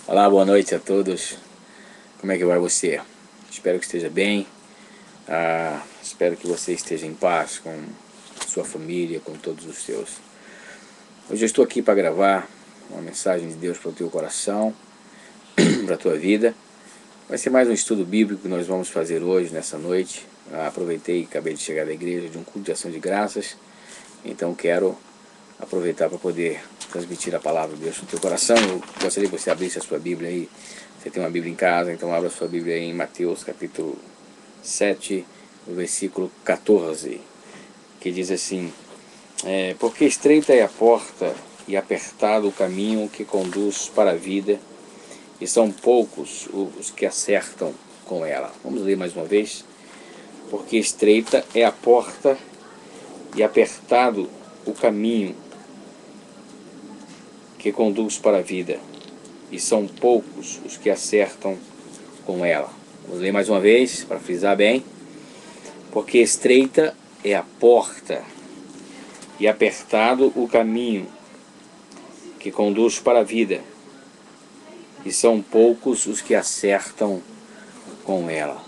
Olá, boa noite a todos. Como é que vai você? Espero que esteja bem. Espero que você esteja em paz com sua família, com todos os seus. Hoje eu estou aqui para gravar uma mensagem de Deus para o teu coração, para a tua vida. Vai ser mais um estudo bíblico que nós vamos fazer hoje, nessa noite. Aproveitei e acabei de chegar da igreja de um culto de ação de graças. Então quero aproveitar para poder transmitir a palavra de Deus no teu coração. Eu gostaria que você abrisse a sua Bíblia aí. Você tem uma Bíblia em casa, então abra a sua Bíblia aí em Mateus capítulo 7, no versículo 14, que diz assim: porque estreita é a porta e apertado o caminho que conduz para a vida, e são poucos os que acertam com ela. Vamos ler mais uma vez. Porque estreita é a porta e apertado o caminho que conduz para a vida, e são poucos os que acertam com ela. Vou ler mais uma vez, para frisar bem. Porque estreita é a porta, e apertado o caminho que conduz para a vida, e são poucos os que acertam com ela.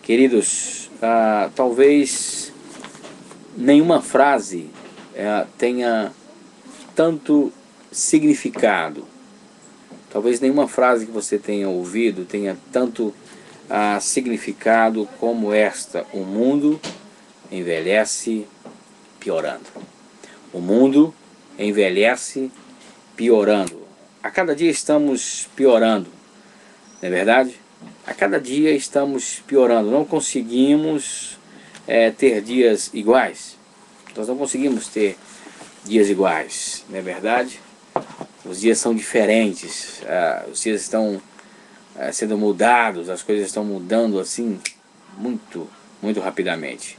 Queridos, talvez nenhuma frase tenha tanto significado. Talvez nenhuma frase que você tenha ouvido tenha tanto significado como esta: o mundo envelhece piorando. O mundo envelhece piorando. A cada dia estamos piorando, não é verdade? A cada dia estamos piorando. Não conseguimos ter dias iguais. Nós não conseguimos ter dias iguais, não é verdade? Os dias são diferentes, os dias estão sendo mudados, as coisas estão mudando assim muito, muito rapidamente,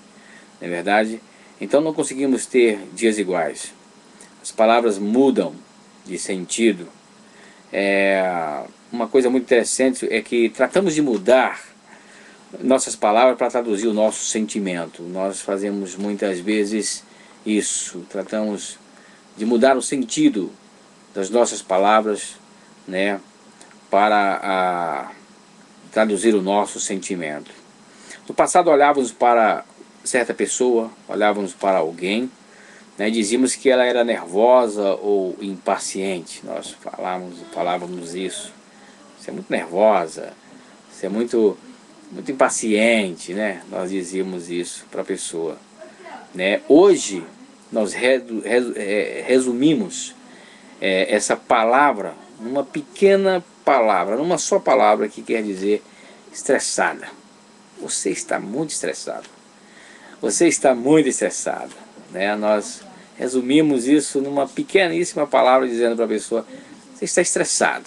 não é verdade? Então não conseguimos ter dias iguais. As palavras mudam de sentido. Uma coisa muito interessante é que tratamos de mudar nossas palavras para traduzir o nosso sentimento. Nós fazemos muitas vezes isso, tratamos de mudar o sentido das nossas palavras, né, para traduzir o nosso sentimento. No passado olhávamos para certa pessoa, olhávamos para alguém, né, dizíamos que ela era nervosa ou impaciente. Nós falávamos isso. Você é muito nervosa, você é muito impaciente, né? Nós dizíamos isso para a pessoa, né? Hoje nós resumimos essa palavra numa pequena palavra, numa só palavra, que quer dizer estressada. Você está muito estressado. Você está muito estressado, né? Nós resumimos isso numa pequeníssima palavra, dizendo para a pessoa: você está estressado.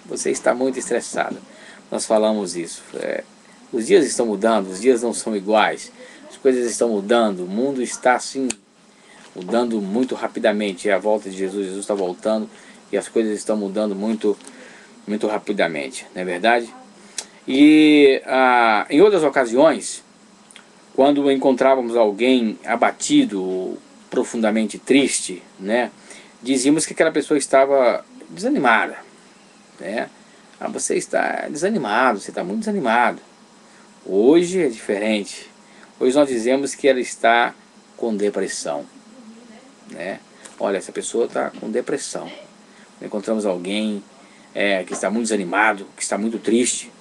Você está muito estressado. Nós falamos isso. Os dias estão mudando, os dias não são iguais. As coisas estão mudando, o mundo está assim mudando muito rapidamente. É a volta de Jesus. Jesus está voltando e as coisas estão mudando muito, muito rapidamente, não é verdade? E em outras ocasiões, quando encontrávamos alguém abatido, profundamente triste, né, dizíamos que aquela pessoa estava desanimada, né? Você está desanimado, você está muito desanimado. Hoje é diferente. Hoje nós dizemos que ela está com depressão, né? Olha, essa pessoa está com depressão. Encontramos alguém que está muito desanimado, que está muito triste.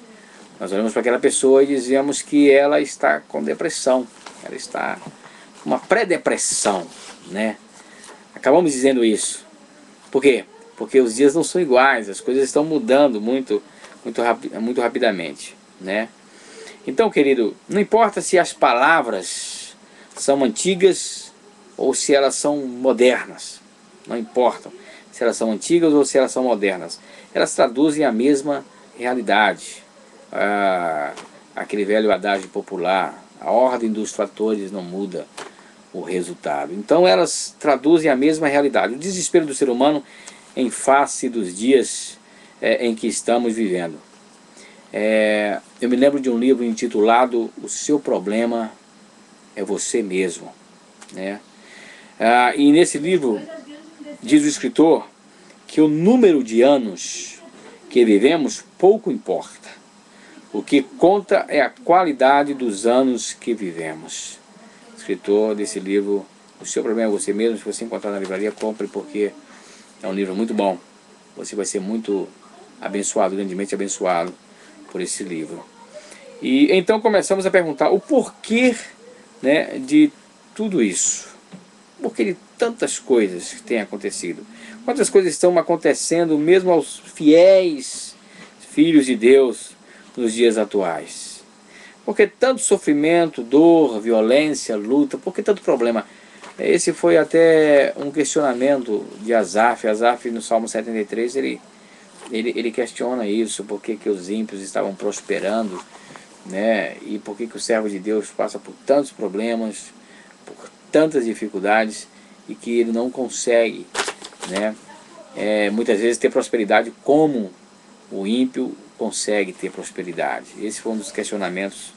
Nós olhamos para aquela pessoa e dizemos que ela está com depressão. Ela está com uma pré-depressão, né? Acabamos dizendo isso. Por quê? Porque os dias não são iguais, as coisas estão mudando muito rapidamente, né? Então, querido, não importa se as palavras são antigas ou se elas são modernas. Não importa se elas são antigas ou se elas são modernas. Elas traduzem a mesma realidade. Aquele velho adágio popular: a ordem dos fatores não muda o resultado. Então elas traduzem a mesma realidade. O desespero do ser humano em face dos dias em que estamos vivendo. Eu me lembro de um livro intitulado O Seu Problema é Você Mesmo, né? E nesse livro diz o escritor que o número de anos que vivemos pouco importa. O que conta é a qualidade dos anos que vivemos. Escritor desse livro, O Seu Problema é Você Mesmo. Se você encontrar na livraria, compre, porque é um livro muito bom. Você vai ser muito abençoado, grandemente abençoado por esse livro. E então começamos a perguntar o porquê, né, de tudo isso. Porquê de tantas coisas que têm acontecido? Quantas coisas estão acontecendo mesmo aos fiéis filhos de Deus nos dias atuais? Por que tanto sofrimento, dor, violência, luta? Por que tanto problema? Esse foi até um questionamento de Asaf. Asaf, no Salmo 73, ele questiona isso. Por que os ímpios estavam prosperando, né? E por que o servo de Deus passa por tantos problemas, por tantas dificuldades, e que ele não consegue, né, muitas vezes ter prosperidade como o ímpio consegue ter prosperidade. Esse foi um dos questionamentos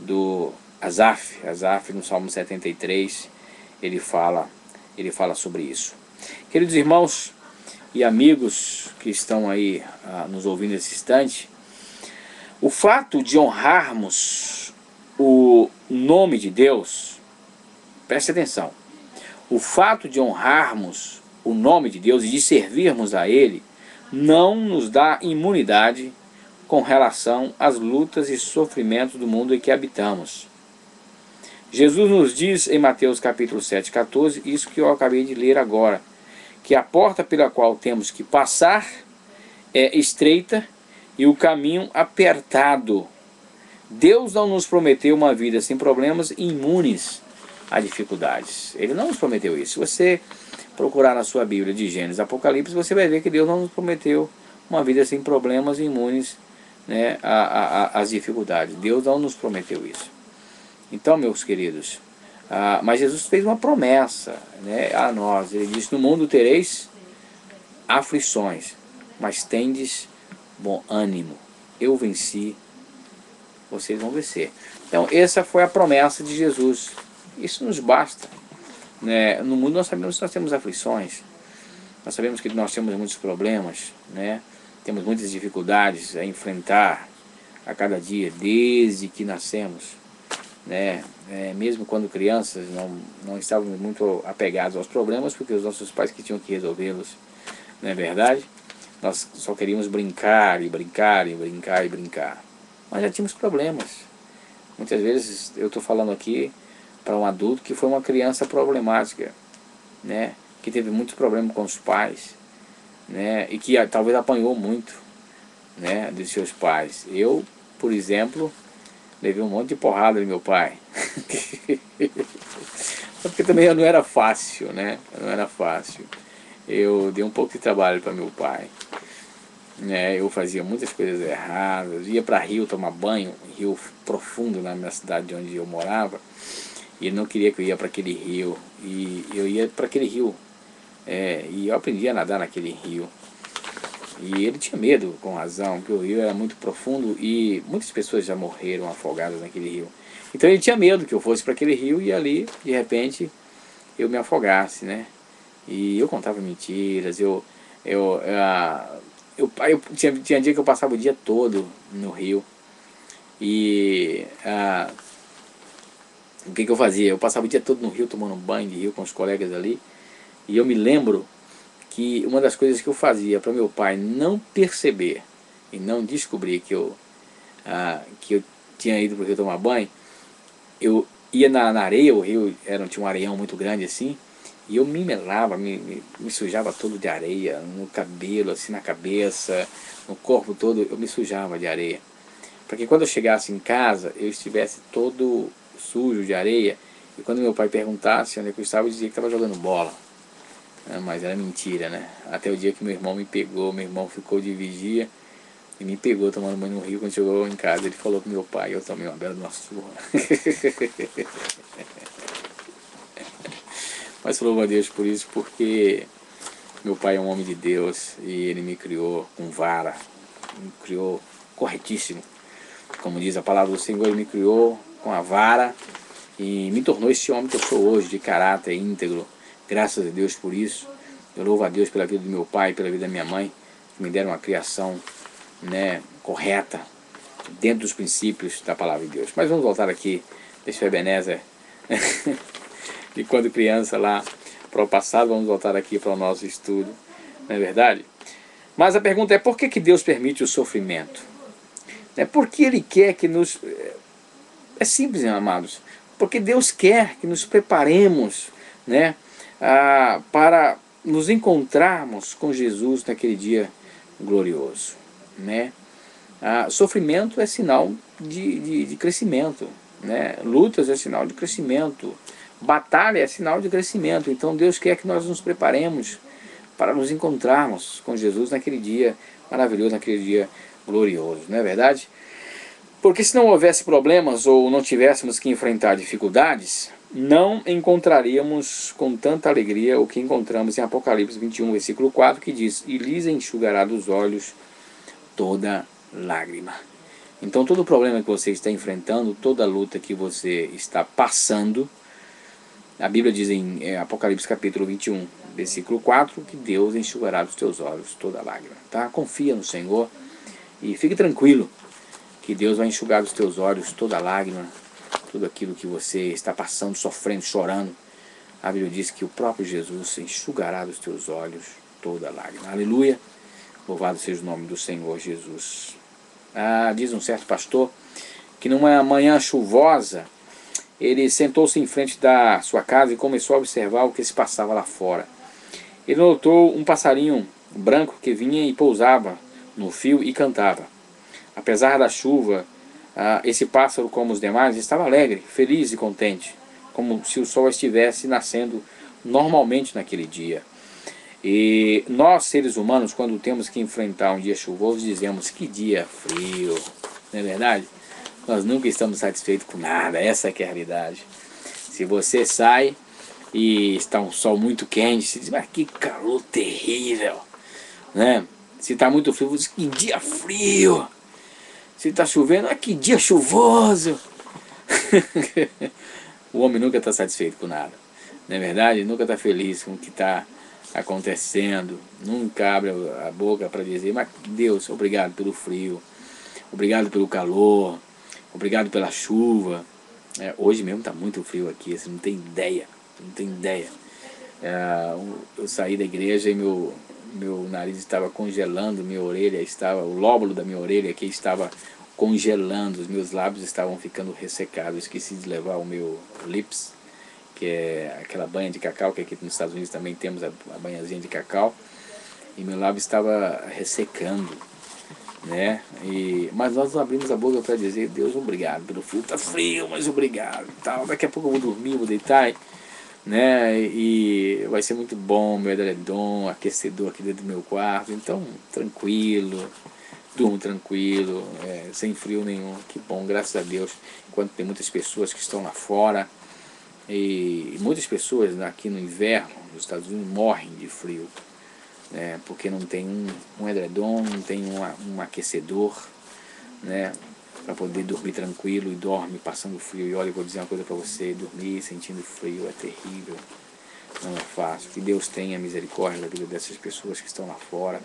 do Asaf. Asaf, no Salmo 73, ele fala sobre isso. Queridos irmãos e amigos que estão aí nos ouvindo nesse instante, o fato de honrarmos o nome de Deus, preste atenção, o fato de honrarmos o nome de Deus e de servirmos a Ele não nos dá imunidade com relação às lutas e sofrimentos do mundo em que habitamos. Jesus nos diz em Mateus capítulo 7, 14, isso que eu acabei de ler agora, que a porta pela qual temos que passar é estreita e o caminho apertado. Deus não nos prometeu uma vida sem problemas e imunes a dificuldades. Ele não nos prometeu isso. Se você procurar na sua Bíblia de Gênesis, Apocalipse, você vai ver que Deus não nos prometeu uma vida sem problemas e imunes, né, às dificuldades. Deus não nos prometeu isso. Então, meus queridos, mas Jesus fez uma promessa, né, a nós. Ele disse: no mundo tereis aflições, mas tendes bom ânimo. Eu venci, vocês vão vencer. Então, essa foi a promessa de Jesus. Isso nos basta, né? No mundo nós sabemos que nós temos aflições, nós sabemos que nós temos muitos problemas, né? Temos muitas dificuldades a enfrentar a cada dia, desde que nascemos, né? Mesmo quando crianças não estávamos muito apegados aos problemas, porque os nossos pais que tinham que resolvê-los, não é verdade? Nós só queríamos brincar e brincar e brincar e brincar, mas já tínhamos problemas. Muitas vezes eu estou falando aqui para um adulto que foi uma criança problemática, né? Que teve muitos problemas com os pais, né? E que talvez apanhou muito, né, dos seus pais. Eu, por exemplo, levei um monte de porrada do meu pai. Porque também não era fácil, né? Não era fácil. Eu dei um pouco de trabalho para meu pai, né? Eu fazia muitas coisas erradas. Ia para rio tomar banho, rio profundo na minha cidade onde eu morava. E ele não queria que eu ia para aquele rio. E eu ia para aquele rio. E eu aprendi a nadar naquele rio. E ele tinha medo, com razão, porque o rio era muito profundo e muitas pessoas já morreram afogadas naquele rio. Então ele tinha medo que eu fosse para aquele rio e ali, de repente, eu me afogasse, né? E eu contava mentiras, tinha dia que eu passava o dia todo no rio. E o que eu fazia? Eu passava o dia todo no rio, tomando um banho de rio com os colegas ali. E eu me lembro que uma das coisas que eu fazia para meu pai não perceber e não descobrir que eu tinha ido para o rio tomar banho, eu ia na areia. O rio tinha um areião muito grande assim, e eu me melava, me sujava todo de areia, no cabelo, assim, na cabeça, no corpo todo, eu me sujava de areia, para que quando eu chegasse em casa eu estivesse todo sujo de areia, e quando meu pai perguntasse onde eu estava, eu dizia que estava jogando bola. Mas era mentira, né? Até o dia que meu irmão me pegou, meu irmão ficou de vigia e me pegou tomando banho no rio. Quando chegou em casa, ele falou pro meu pai, eu tomei uma bela de uma surra. Mas louvo a Deus por isso, porque meu pai é um homem de Deus e ele me criou com vara, me criou corretíssimo. Como diz a palavra do Senhor, ele me criou com a vara e me tornou esse homem que eu sou hoje, de caráter íntegro. Graças a Deus por isso. Eu louvo a Deus pela vida do meu pai, pela vida da minha mãe, que me deram uma criação, né, correta, dentro dos princípios da palavra de Deus. Mas vamos voltar aqui, deixa o Ebenezer, de quando criança lá para o passado, vamos voltar aqui para o nosso estudo, não é verdade? Mas a pergunta é, por que que Deus permite o sofrimento? Por que Ele quer que nos... É simples, amados. Porque Deus quer que nos preparemos, né, para nos encontrarmos com Jesus naquele dia glorioso, né? Sofrimento é sinal de crescimento, né? Lutas é sinal de crescimento, batalha é sinal de crescimento. Então Deus quer que nós nos preparemos para nos encontrarmos com Jesus naquele dia maravilhoso, naquele dia glorioso, não é verdade? Porque se não houvesse problemas ou não tivéssemos que enfrentar dificuldades, não encontraríamos com tanta alegria o que encontramos em Apocalipse 21, versículo 4, que diz: e lhes enxugará dos olhos toda lágrima. Então todo problema que você está enfrentando, toda luta que você está passando, a Bíblia diz em Apocalipse capítulo 21, versículo 4, que Deus enxugará dos teus olhos toda lágrima. Tá? Confia no Senhor e fique tranquilo, que Deus vai enxugar dos teus olhos toda lágrima, tudo aquilo que você está passando, sofrendo, chorando. A Bíblia diz que o próprio Jesus enxugará dos teus olhos toda lágrima. Aleluia! Louvado seja o nome do Senhor Jesus. Diz um certo pastor que numa manhã chuvosa, ele sentou-se em frente da sua casa e começou a observar o que se passava lá fora. Ele notou um passarinho branco que vinha e pousava no fio e cantava. Apesar da chuva, esse pássaro, como os demais, estava alegre, feliz e contente, como se o sol estivesse nascendo normalmente naquele dia. E nós, seres humanos, quando temos que enfrentar um dia chuvoso, dizemos: que dia frio, não é verdade? Nós nunca estamos satisfeitos com nada, essa é que é a realidade. Se você sai e está um sol muito quente, você diz: mas que calor terrível, né? Se está muito frio, você diz: que dia frio. Se está chovendo, que dia chuvoso. O homem nunca está satisfeito com nada, não é verdade? Nunca está feliz com o que está acontecendo. Nunca abre a boca para dizer: mas Deus, obrigado pelo frio, obrigado pelo calor, obrigado pela chuva. Hoje mesmo está muito frio aqui, você não tem ideia, não tem ideia. Eu saí da igreja e meu nariz estava congelando, minha orelha estava, o lóbulo da minha orelha aqui estava congelando, os meus lábios estavam ficando ressecados. Eu esqueci de levar o meu lips, que é aquela banha de cacau, que aqui nos Estados Unidos também temos a banhazinha de cacau, e meu lábio estava ressecando, né? Mas nós abrimos a boca para dizer: Deus, obrigado pelo frio, tá frio, mas obrigado, tal. Daqui a pouco eu vou dormir, vou deitar, né? E vai ser muito bom, meu edredom, aquecedor aqui dentro do meu quarto. Então, tranquilo, durmo tranquilo, sem frio nenhum. Que bom, graças a Deus. Enquanto tem muitas pessoas que estão lá fora, e muitas pessoas aqui no inverno, nos Estados Unidos, morrem de frio, né? Porque não tem um edredom, não tem um aquecedor, né, para poder dormir tranquilo, e dorme passando frio. E olha, eu vou dizer uma coisa para você: dormir sentindo frio é terrível, não é fácil. Que Deus tenha misericórdia da vida dessas pessoas que estão lá fora,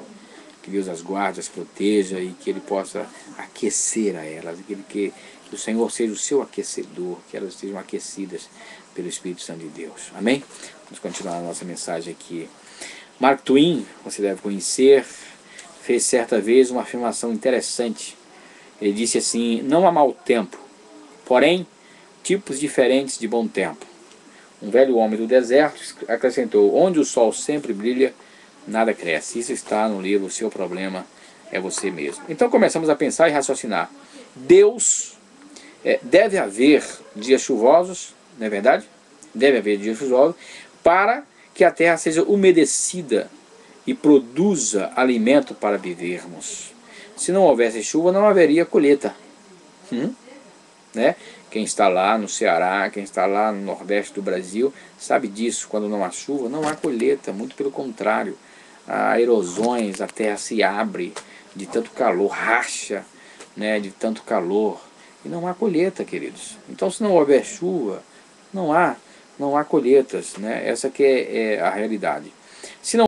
que Deus as guarde, as proteja, e que Ele possa aquecer a elas, que o Senhor seja o seu aquecedor, que elas estejam aquecidas pelo Espírito Santo de Deus. Amém? Vamos continuar a nossa mensagem aqui. Mark Twain, você deve conhecer, fez certa vez uma afirmação interessante. Ele disse assim: não há mau tempo, porém tipos diferentes de bom tempo. Um velho homem do deserto acrescentou: onde o sol sempre brilha, nada cresce. Isso está no livro O Seu Problema é Você Mesmo. Então começamos a pensar e raciocinar. Deus, deve haver dias chuvosos, não é verdade? Deve haver dias chuvosos para que a terra seja umedecida e produza alimento para vivermos. Se não houvesse chuva, não haveria colheita. Né? Quem está lá no Ceará, quem está lá no Nordeste do Brasil, sabe disso. Quando não há chuva, não há colheita. Muito pelo contrário, há erosões, a terra se abre de tanto calor, racha, né, de tanto calor, e não há colheita, queridos. Então, se não houver chuva, não há colheitas, né? Essa que é a realidade. Se não